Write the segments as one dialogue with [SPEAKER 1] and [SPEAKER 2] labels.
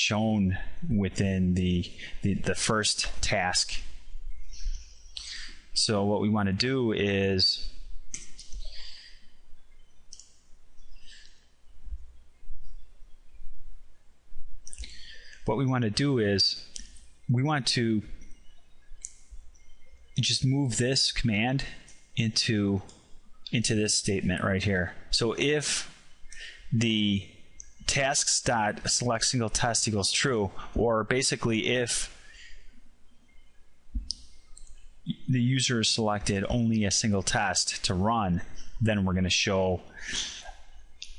[SPEAKER 1] shown within the first task. So what we want to do is we want to just move this command into this statement right here. So if the tasks.select single test equals true, or basically if the user has selected only a single test to run, then we're going to show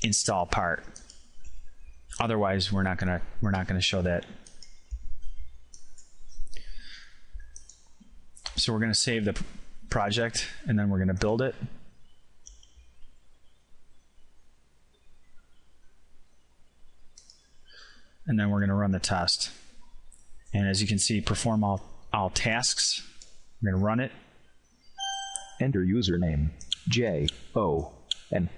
[SPEAKER 1] install part. Otherwise, we're not going to show that. So we're going to save the project, and then we're going to build it. And then we're going to run the test. And as you can see, perform all tasks. We're going to run it.
[SPEAKER 2] Enter username J-O-N.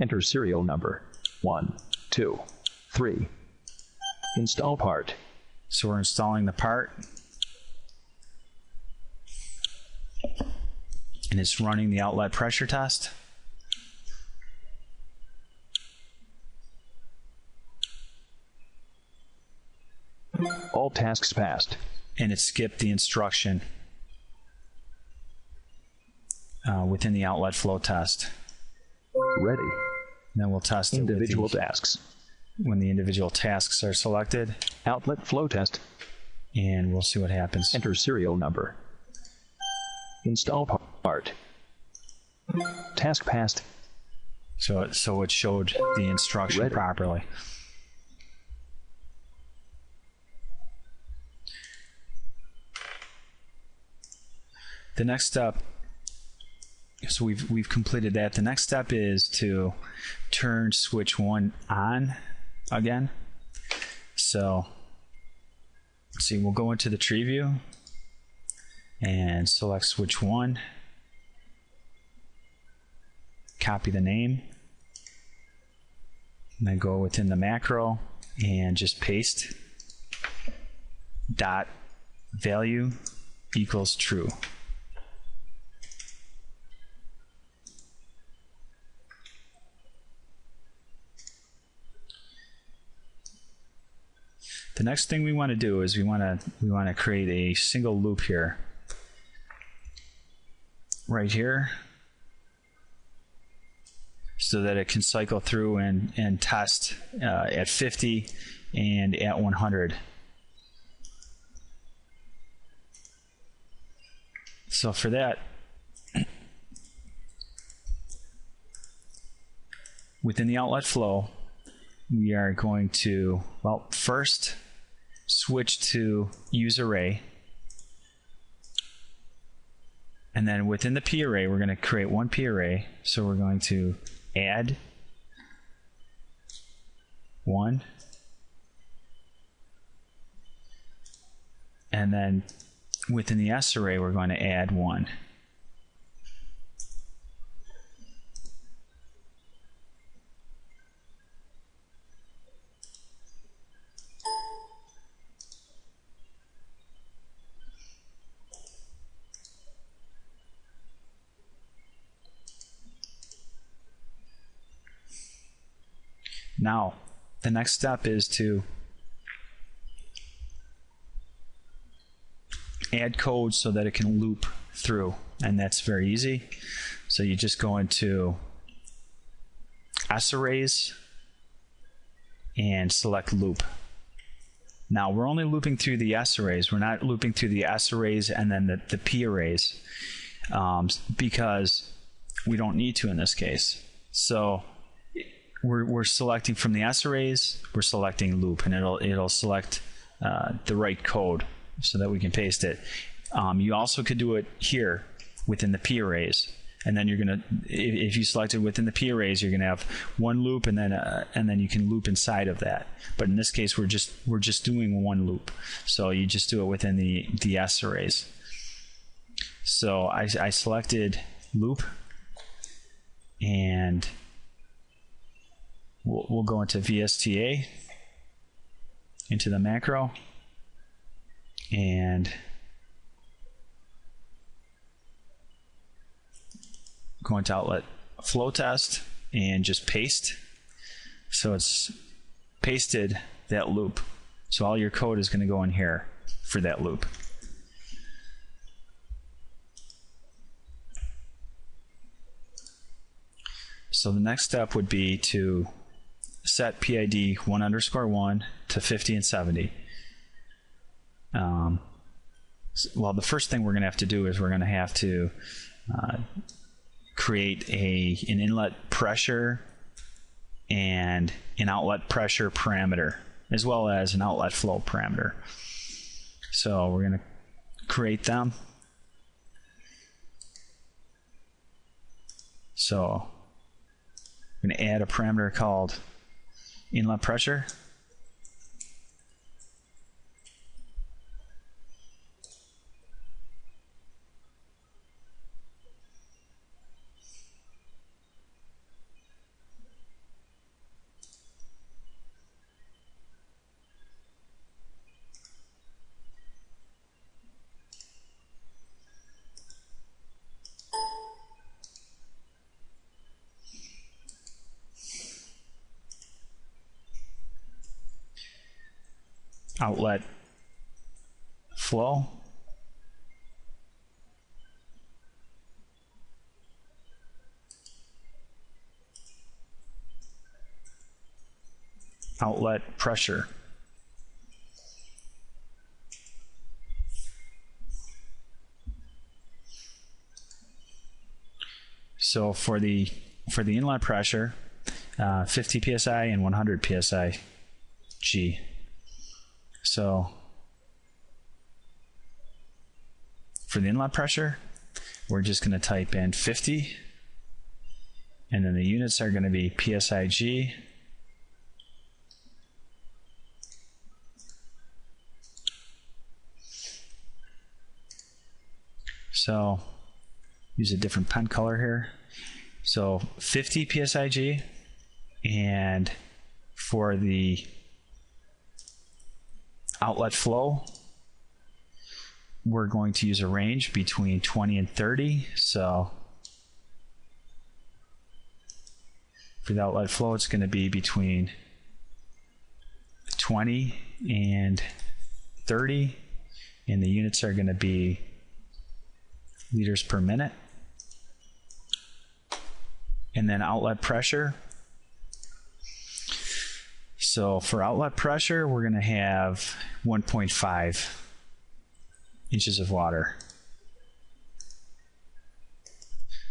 [SPEAKER 2] Enter serial number 1, 2, 3. Install part.
[SPEAKER 1] So we're installing the part. And it's running the outlet pressure test.
[SPEAKER 2] All tasks passed.
[SPEAKER 1] And it skipped the instruction within the outlet flow test.
[SPEAKER 2] Ready.
[SPEAKER 1] And then we'll test
[SPEAKER 2] individual tasks.
[SPEAKER 1] When the individual tasks are selected.
[SPEAKER 2] Outlet flow test.
[SPEAKER 1] And we'll see what happens.
[SPEAKER 2] Enter serial number. Install part. Task passed.
[SPEAKER 1] So it showed the instruction properly. The next step, so we've completed that. The next step is to turn switch 1 on again. So let's see, we'll go into the tree view and select switch 1. Copy the name. And then go within the macro and just paste dot value equals true. The next thing we want to do is we want to create a single loop here, right here, so that it can cycle through and test at 50 and at 100. So for that, within the outlet flow, we are going to, well, first switch to use array, and then within the P array we're going to create one P array. So we're going to add 1, and then within the S array we're going to add 1. Now, the next step is to add code so that it can loop through, and that's very easy. So you just go into S arrays and select loop. Now we're only looping through the S arrays. We're not looping through the S arrays and then the P arrays because we don't need to in this case. So we're selecting from the S arrays, we're selecting loop, and it'll select the right code so that we can paste it. You also could do it here within the P arrays, and then you're gonna, if you select it within the P arrays, you're gonna have one loop, and then you can loop inside of that. But in this case, we're just doing one loop, so you just do it within the S arrays. So I selected loop, and we'll go into VSTA, into the macro, and go into outlet flow test and just paste. So it's pasted that loop. So all your code is going to go in here for that loop. So the next step would be to set PID 1_1 to 50 and 70. Well, the first thing we're going to have to do is we're going to have to create an inlet pressure and an outlet pressure parameter, as well as an outlet flow parameter. So we're going to create them. So I'm going to add a parameter called inlet pressure. Outlet flow. Outlet pressure. So for the inlet pressure, 50 psi and 100 psi G. So for the inlet pressure, we're just going to type in 50, and then the units are going to be PSIG. So use a different pen color here. So 50 PSIG, and for the outlet flow, we're going to use a range between 20 and 30. So for the outlet flow, it's going to be between 20 and 30, and the units are going to be liters per minute. And then outlet pressure. So for outlet pressure, we're going to have 1.5 inches of water.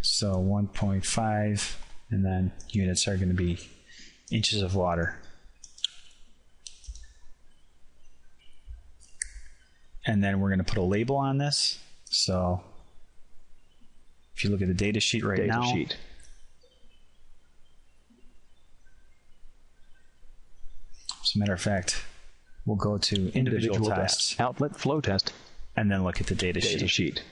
[SPEAKER 1] So 1.5, and then units are going to be inches of water. And then we're going to put a label on this. So if you look at the data sheet right now, as a matter of fact, we'll go to individual tests,
[SPEAKER 2] outlet flow test,
[SPEAKER 1] and then look at the data sheet.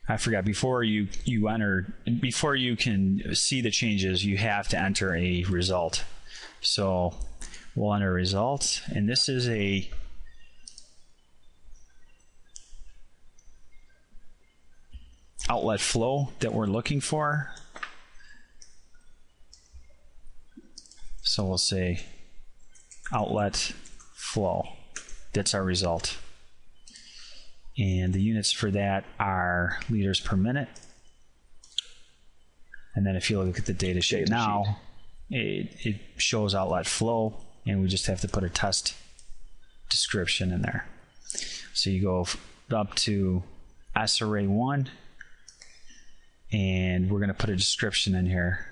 [SPEAKER 1] I forgot, before you can see the changes, you have to enter a result. So we'll enter a result, and this is a outlet flow that we're looking for. So we'll say outlet flow. That's our result. And the units for that are liters per minute. And then if you look at the data sheet now, it shows outlet flow, and we just have to put a test description in there. So you go up to S array 1, and we're going to put a description in here.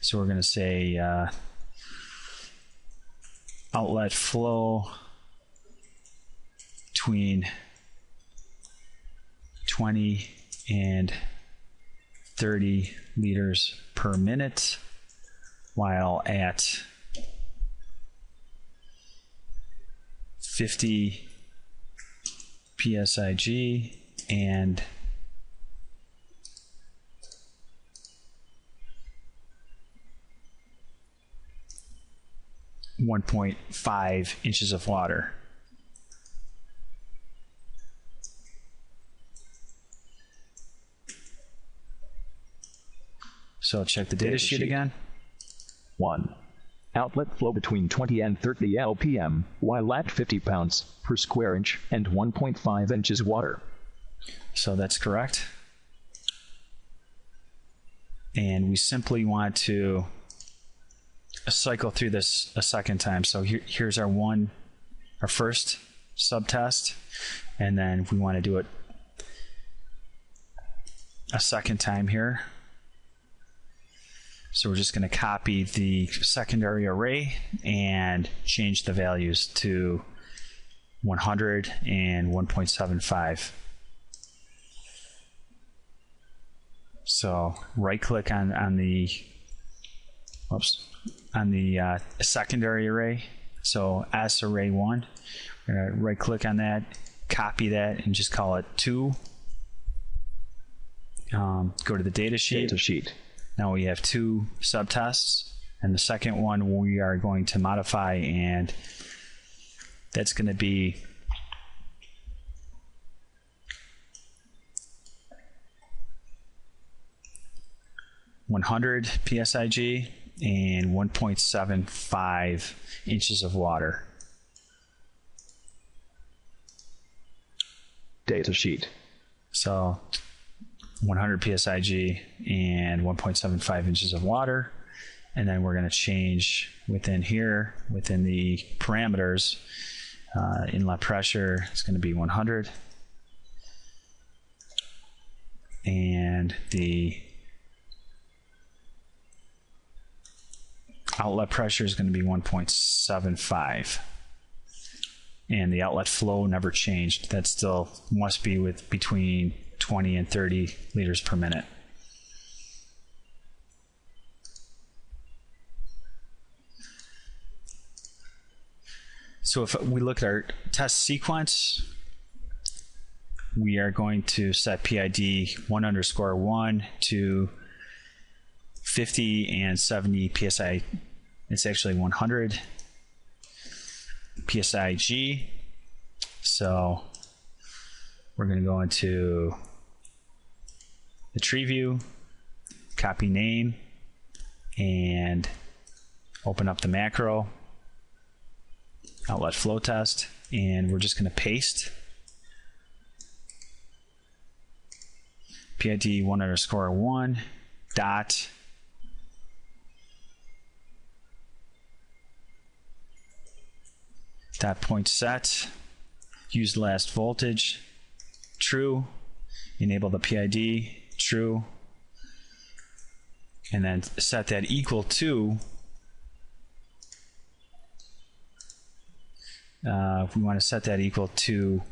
[SPEAKER 1] So we're going to say outlet flow between 20 and 30 liters per minute, while at 50 PSIG and 1.5 inches of water. So check the data sheet again.
[SPEAKER 2] 1. Outlet flow between 20 and 30 LPM, while at 50 pounds per square inch and 1.5 inches water.
[SPEAKER 1] So that's correct. And we simply want to cycle through this a second time. So here's our first subtest, and then we want to do it a second time here. So we're just going to copy the secondary array and change the values to 100 and 1.75. So right click on the secondary array. So S array 1, we're going to right click on that, copy that, and just call it 2. Go to the data sheet. Now we have 2 subtests, and the second one we are going to modify, and that's going to be (100 psig) and 1.75 inches of water.
[SPEAKER 2] Data sheet.
[SPEAKER 1] So 100 psig and 1.75 inches of water, and then we're going to change within here, within the parameters, inlet pressure is going to be 100, and the outlet pressure is going to be 1.75, and the outlet flow never changed. That still must be with between 20 and 30 liters per minute. So if we look at our test sequence, we are going to set PID 1_1 to 50 and 70 psi. It's actually 100 psig. So we're going to go into the tree view, copy name, and open up the macro, outlet flow test, and we're just going to paste PID 1_1 dot point set, use last voltage, true, enable the PID, true, and then set that equal to, if we want to set that equal to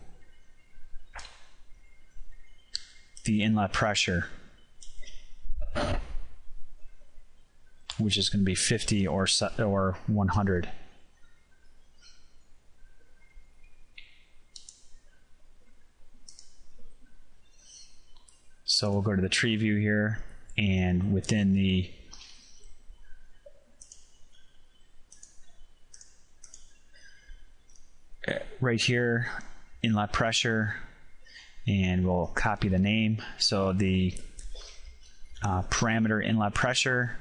[SPEAKER 1] the inlet pressure, which is going to be 50 or 100. So we'll go to the tree view here, and within the right here, inlet pressure, and we'll copy the name. So the parameter inlet pressure